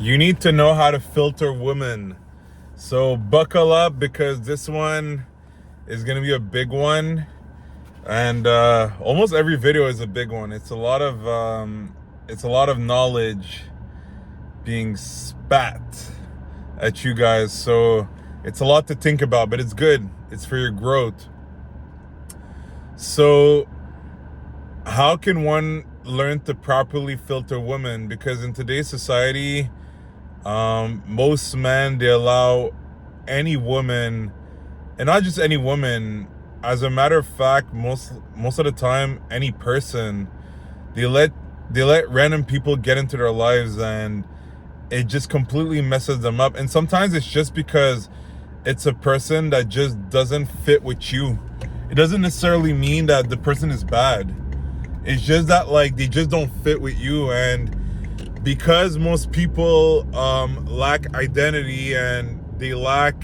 You need to know how to filter women. So buckle up because this one is going to be a big one. And almost every video is a big one. It's a lot of knowledge being spat at you guys. So it's a lot to think about, but it's good. It's for your growth. So how can one learn to properly filter women? Because in today's society, most men, they allow any woman, and not just any woman, as a matter of fact, most of the time, any person, they let random people get into their lives, and it just completely messes them up. And sometimes it's just because it's a person that just doesn't fit with you. It doesn't necessarily mean that the person is bad. It's just that, like, they just don't fit with you. And because most people lack identity and they lack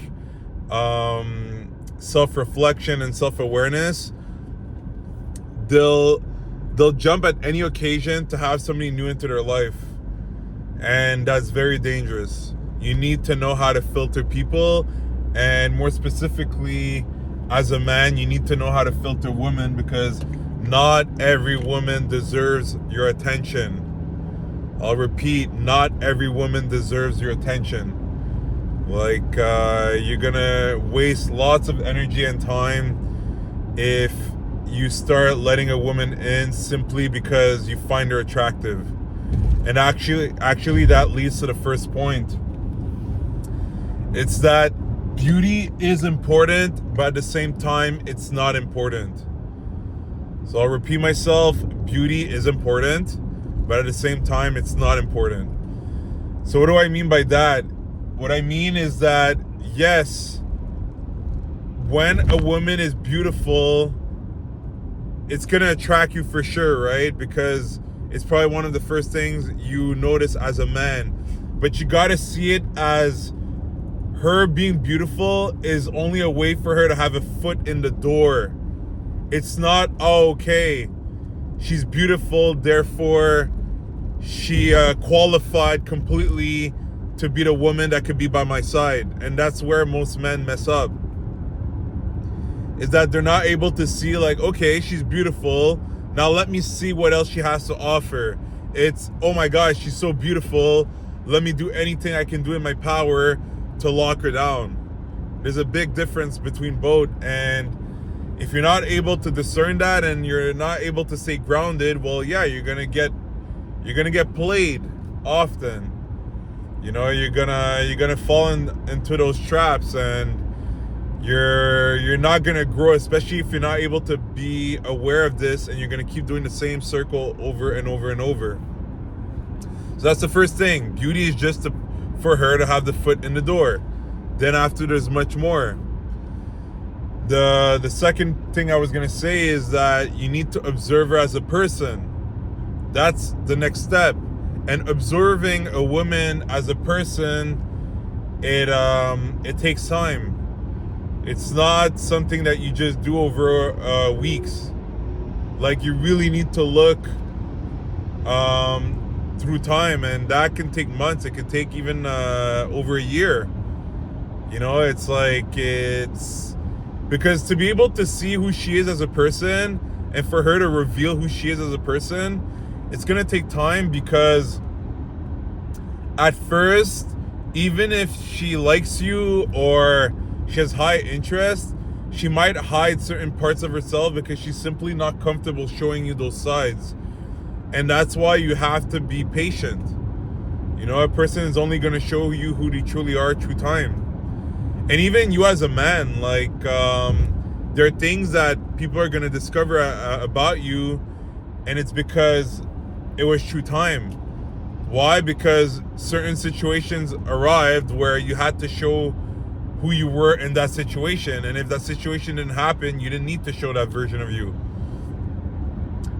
self-reflection and self-awareness, they'll jump at any occasion to have somebody new into their life. And that's very dangerous. You need to know how to filter people, and more specifically, as a man, you need to know how to filter women, because not every woman deserves your attention. I'll repeat, not every woman deserves your attention. Like, you're gonna waste lots of energy and time if you start letting a woman in simply because you find her attractive. And actually that leads to the first point. It's that beauty is important, but at the same time, it's not important. So I'll repeat myself, beauty is important, but at the same time, it's not important. So what do I mean by that? What I mean is that, yes, when a woman is beautiful, it's going to attract you for sure, right? Because it's probably one of the first things you notice as a man. But you got to see it as her being beautiful is only a way for her to have a foot in the door. It's not, oh, okay, she's beautiful, therefore she qualified completely to be the woman that could be by my side. And that's where most men mess up, is that they're not able to see, like, okay, she's beautiful, now let me see what else she has to offer. It's, oh my gosh, she's so beautiful, let me do anything I can do in my power to lock her down. There's a big difference between both, and if you're not able to discern that and you're not able to stay grounded, well, yeah, you're gonna get played often. You know, you're gonna fall into those traps, and you're not gonna grow, especially if you're not able to be aware of this, and you're gonna keep doing the same circle over and over and over. So that's the first thing. Beauty is just for her to have the foot in the door. Then after, there's much more. The second thing I was gonna say is that you need to observe her as a person. That's the next step. And observing a woman as a person, it takes time. It's not something that you just do over weeks. Like, you really need to look through time, and that can take months. It can take even over a year. You know, it's because to be able to see who she is as a person, and for her to reveal who she is as a person, it's gonna take time. Because at first, even if she likes you or she has high interest, she might hide certain parts of herself because she's simply not comfortable showing you those sides. And that's why you have to be patient. You know, a person is only going to show you who they truly are through time. And even you as a man, like, there are things that people are going to discover about you, and it's because it was through time. Why? Because certain situations arrived where you had to show who you were in that situation, and if that situation didn't happen, you didn't need to show that version of you.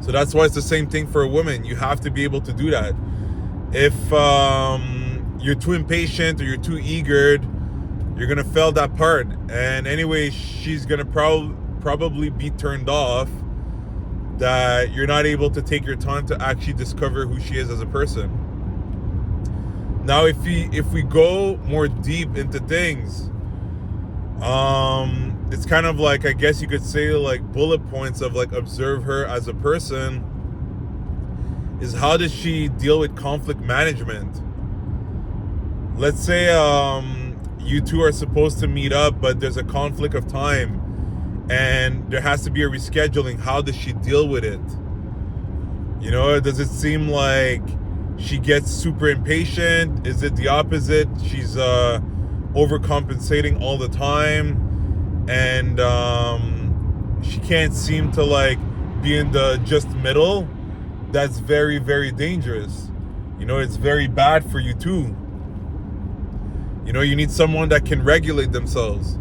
So that's why it's the same thing for a woman. You have to be able to do that. If you're too impatient or you're too eager, you're gonna fail that part. And anyway, she's gonna probably be turned off that you're not able to take your time to actually discover who she is as a person. Now, if we go more deep into things, it's kind of like, I guess you could say, like bullet points of like observe her as a person is how does she deal with conflict management? Let's say you two are supposed to meet up, but there's a conflict of time and there has to be a rescheduling. How does she deal with it? You know, does it seem like she gets super impatient? Is it the opposite? She's overcompensating all the time, and she can't seem to like be in the just middle. That's very, very dangerous. You know, it's very bad for you too. You know, you need someone that can regulate themselves.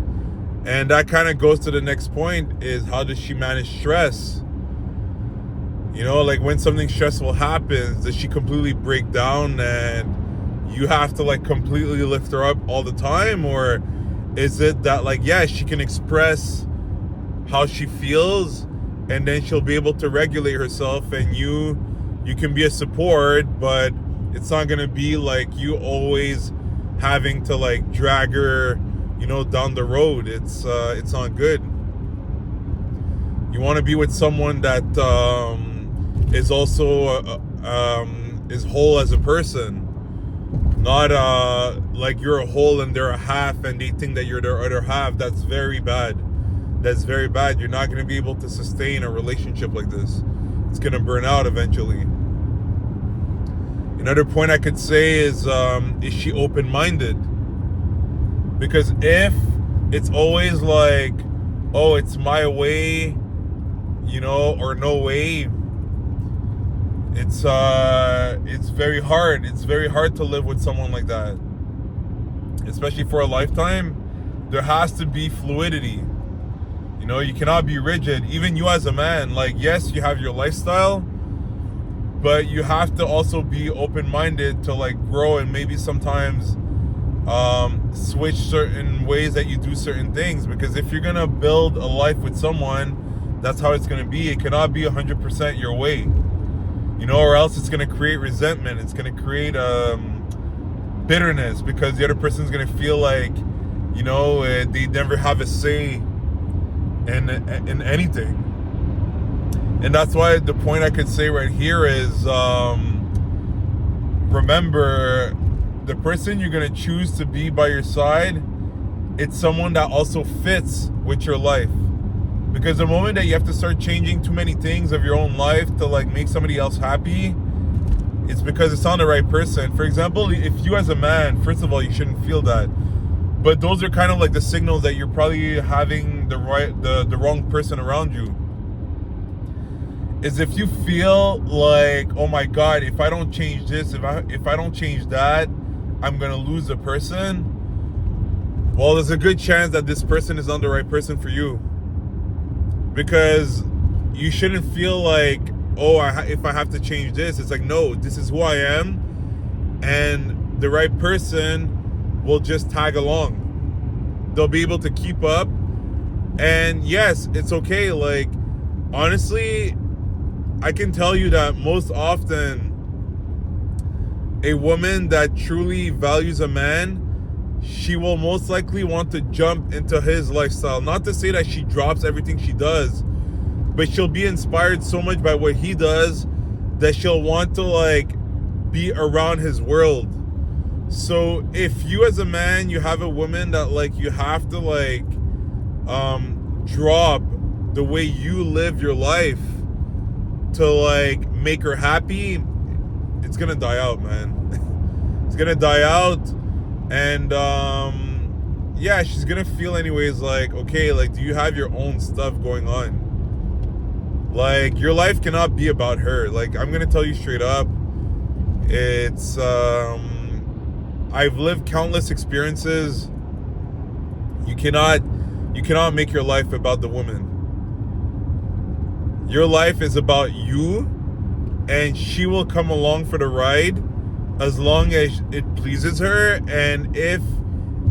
And that kind of goes to the next point, is how does she manage stress? You know, like when something stressful happens, does she completely break down and you have to like completely lift her up all the time? Or is it that like, yeah, she can express how she feels and then she'll be able to regulate herself, and you can be a support, but it's not going to be like you always having to like drag her, you know, down the road. It's not good. You want to be with someone that is also is whole as a person, not like you're a whole and they're a half and they think that you're their other half. That's very bad. That's very bad. You're not going to be able to sustain a relationship like this. It's going to burn out eventually. Another point I could say is she open-minded? Because if it's always like, oh, it's my way, you know, or no way, it's very hard. It's very hard to live with someone like that, especially for a lifetime. There has to be fluidity. You know, you cannot be rigid. Even you as a man, like, yes, you have your lifestyle, but you have to also be open-minded to like grow and maybe sometimes switch certain ways that you do certain things. Because if you're gonna build a life with someone, that's how it's gonna be. It cannot be 100% your way, you know, or else it's gonna create resentment. It's gonna create bitterness, because the other person's gonna feel like, you know, they never have a say in anything. And that's why the point I could say right here is, remember, the person you're going to choose to be by your side, it's someone that also fits with your life. Because the moment that you have to start changing too many things of your own life to like make somebody else happy, it's because it's not the right person. For example, if you as a man, first of all, you shouldn't feel that. But those are kind of like the signals that you're probably having the wrong person around you. Is if you feel like, oh my God, if I don't change this, if I don't change that, I'm gonna lose a person. Well, there's a good chance that this person is not the right person for you. Because you shouldn't feel like, oh, if I have to change this, it's like, no, this is who I am, and the right person will just tag along. They'll be able to keep up, and yes, it's okay. Like, honestly, I can tell you that most often a woman that truly values a man, she will most likely want to jump into his lifestyle. Not to say that she drops everything she does, but she'll be inspired so much by what he does that she'll want to like be around his world. So if you as a man, you have a woman that like you have to like drop the way you live your life to like make her happy, it's gonna die out, man. It's gonna die out. And yeah, she's gonna feel anyways like, okay, like, do you have your own stuff going on? Like, your life cannot be about her. Like, I'm gonna tell you straight up, it's I've lived countless experiences. You cannot make your life about the woman. Your life is about you, and she will come along for the ride as long as it pleases her. And if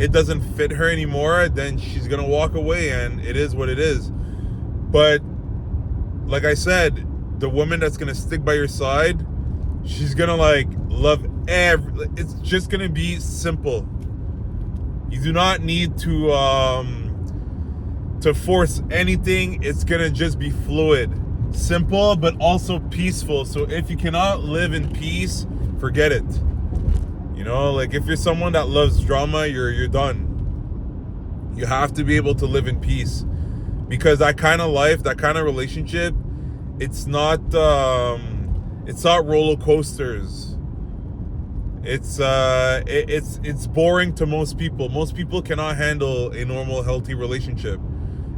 it doesn't fit her anymore, then she's gonna walk away, and it is what it is. But like I said, the woman that's gonna stick by your side, she's gonna like love It's just gonna be simple. You do not need to force anything. It's gonna just be fluid, simple, but also peaceful. So if you cannot live in peace, forget it. You know, like if you're someone that loves drama, you're done. You have to be able to live in peace, because that kind of life, that kind of relationship, it's not roller coasters. It's boring to most people. Most people cannot handle a normal, healthy relationship.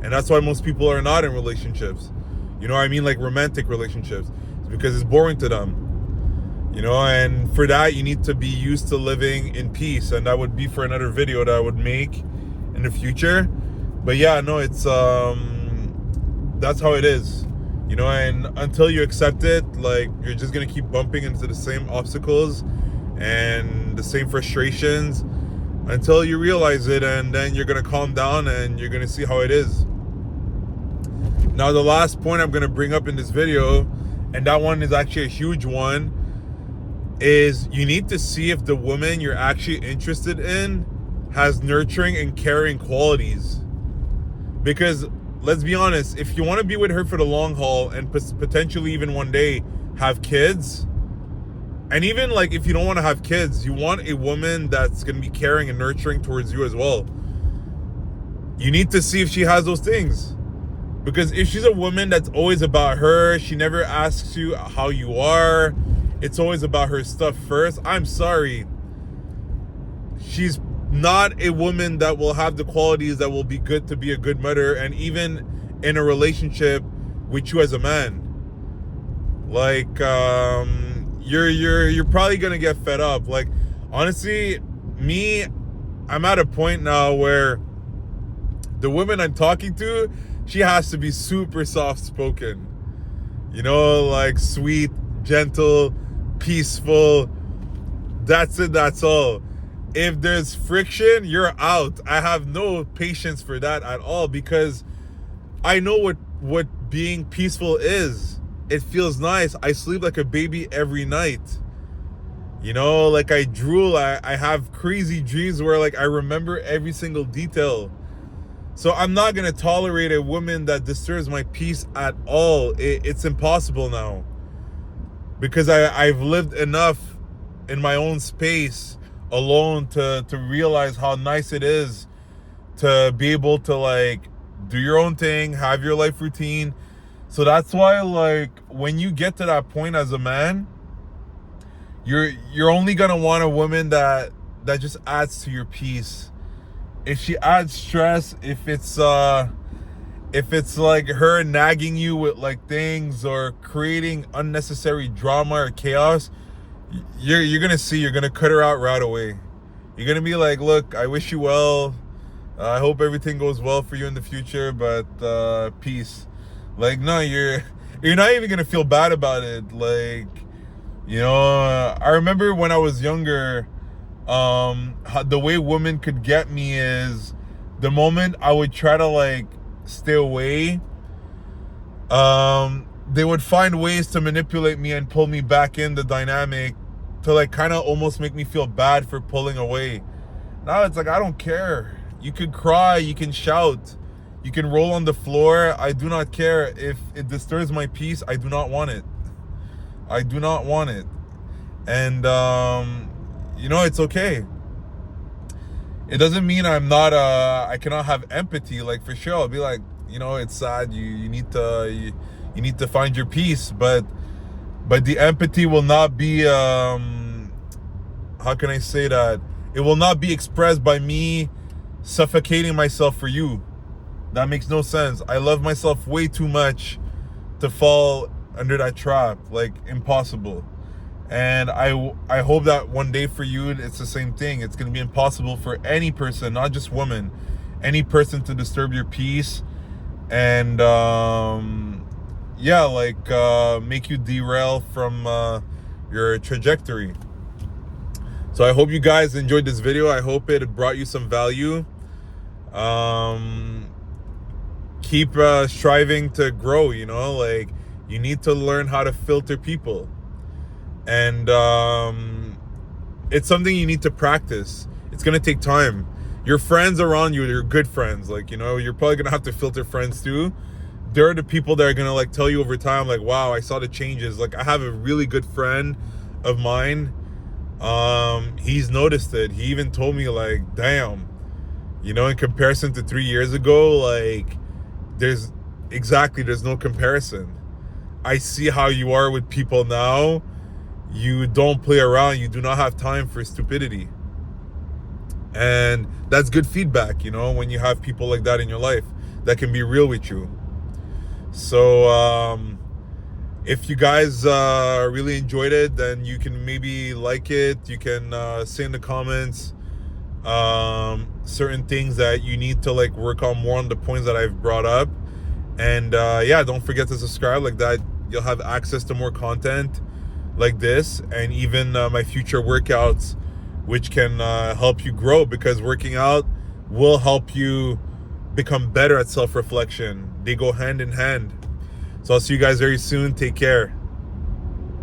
And that's why most people are not in relationships. You know what I mean? Like romantic relationships. It's because it's boring to them. You know, and for that, you need to be used to living in peace. And that would be for another video that I would make in the future. But yeah, no, it's that's how it is. You know, and until you accept it, like, you're just gonna keep bumping into the same obstacles and the same frustrations until you realize it, and then you're gonna calm down and you're gonna see how it is. Now, the last point I'm gonna bring up in this video, and that one is actually a huge one, is you need to see if the woman you're actually interested in has nurturing and caring qualities. Because let's be honest, if you want to be with her for the long haul and potentially even one day have kids, and even like if you don't want to have kids, you want a woman that's going to be caring and nurturing towards you as well. You need to see if she has those things. Because if she's a woman that's always about her, she never asks you how you are, it's always about her stuff first, I'm sorry, she's not a woman that will have the qualities that will be good to be a good mother, and even in a relationship with you as a man. Like, you're probably gonna get fed up. Like, honestly, me, I'm at a point now where the woman I'm talking to, she has to be super soft spoken. You know, like sweet, gentle, peaceful. That's it, that's all. If there's friction, you're out. I have no patience for that at all, because I know what being peaceful is. It feels nice. I sleep like a baby every night. You know, like I drool. I have crazy dreams where like I remember every single detail. So I'm not going to tolerate a woman that disturbs my peace at all. It's impossible now. Because I've lived enough in my own space alone to realize how nice it is to be able to like do your own thing, have your life routine. So that's why, like, when you get to that point as a man, you're only gonna want a woman that just adds to your peace. If she adds stress, if it's like her nagging you with like things or creating unnecessary drama or chaos, you're gonna cut her out right away. You're gonna be like, look, I wish you well, I hope everything goes well for you in the future, but peace. Like, no, you're not even gonna feel bad about it. Like, you know, I remember when I was younger, the way women could get me is the moment I would try to like stay away, they would find ways to manipulate me and pull me back in the dynamic to like kind of almost make me feel bad for pulling away. Now it's like, I don't care. You can cry, you can shout, you can roll on the floor. I do not care. If it disturbs my peace, I do not want it. I do not want it. And you know, it's okay. It doesn't mean I cannot have empathy. Like, for sure, I'll be like, you know, it's sad, you need to find your peace, but the empathy will not be how can I say that, it will not be expressed by me suffocating myself for you. That makes no sense. I love myself way too much to fall under that trap. Like, impossible. And I hope that one day for you it's the same thing. It's going to be impossible for any person, not just women, any person to disturb your peace and yeah, like make you derail from your trajectory. So I hope you guys enjoyed this video. I hope it brought you some value. Keep striving to grow, you know, like you need to learn how to filter people. And it's something you need to practice. It's gonna take time. Your friends around you, they're good friends. Like, you're probably gonna have to filter friends too. They're the people that are gonna like tell you over time, like, wow, I saw the changes. Like, I have a really good friend of mine. He's noticed it. He even told me, like, damn, in comparison to 3 years ago, like, there's no comparison. I see how you are with people now. You don't play around. You do not have time for stupidity. And that's good feedback, when you have people like that in your life that can be real with you. So if you guys really enjoyed it, then you can maybe like it. You can say in the comments certain things that you need to like work on more on the points that I've brought up. And yeah, don't forget to subscribe. Like that, you'll have access to more content like this, and even my future workouts, which can help you grow, because working out will help you become better at self-reflection. They go hand in hand. So I'll see you guys very soon. Take care.